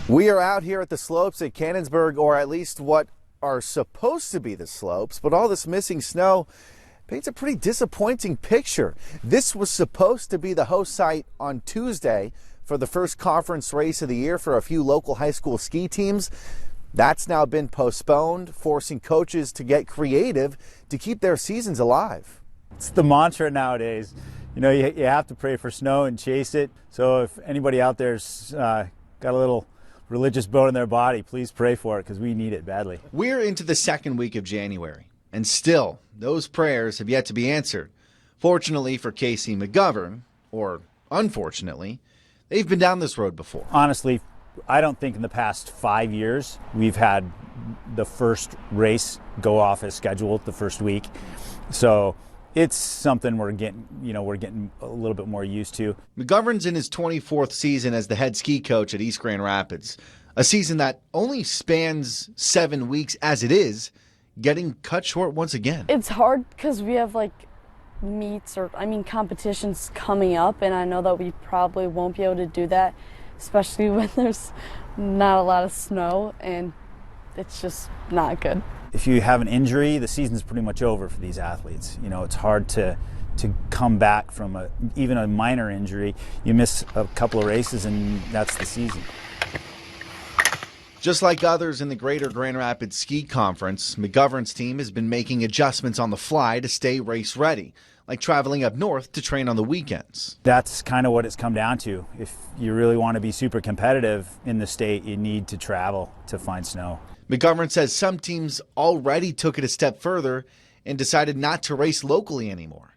We are out here at the slopes at Cannonsburg, or at least what are supposed to be the slopes, but all this missing snow paints a pretty disappointing picture. This was supposed to be the host site on Tuesday for the first conference race of the year for a few local high school ski teams. That's now been postponed, forcing coaches to get creative to keep their seasons alive. It's the mantra nowadays. You know, you have to pray for snow and chase it. So if anybody out there's got a little religious bone in their body, please pray for it because we need it badly. We're into the second week of January, and still, those prayers have yet to be answered. Fortunately for Casey McGovern, or unfortunately, they've been down this road before. Honestly, I don't think in the past 5 years we've had the first race go off as scheduled the first week. So it's something we're getting a little bit more used to. McGovern's in his 24th season as the head ski coach at East Grand Rapids, a season that only spans 7 weeks as it is, getting cut short once again. It's hard because we have competitions coming up, and I know that we probably won't be able to do that, especially when there's not a lot of snow, and it's just not good. If you have an injury, the season's pretty much over for these athletes. You know, it's hard to come back from even a minor injury. You miss a couple of races and that's the season. Just like others in the Greater Grand Rapids Ski Conference, McGovern's team has been making adjustments on the fly to stay race ready, like traveling up north to train on the weekends. That's kind of what it's come down to. If you really want to be super competitive in the state, you need to travel to find snow. McGovern says some teams already took it a step further and decided not to race locally anymore.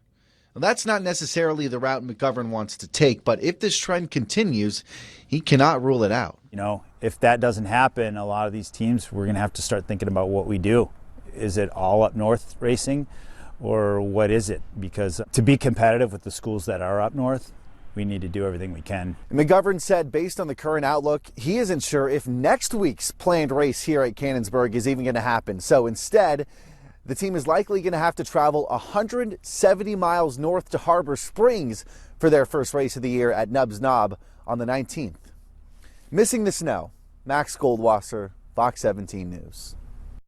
Well, that's not necessarily the route McGovern wants to take, but if this trend continues, he cannot rule it out. You know, if that doesn't happen, a lot of these teams, we're going to have to start thinking about what we do. Is it all up north racing, or what is it? Because to be competitive with the schools that are up north, we need to do everything we can. McGovern said based on the current outlook, he isn't sure if next week's planned race here at Cannonsburg is even going to happen. So instead, the team is likely going to have to travel 170 miles north to Harbor Springs for their first race of the year at Nubs Knob on the 19th. Missing the snow, Max Goldwasser, Fox 17 News.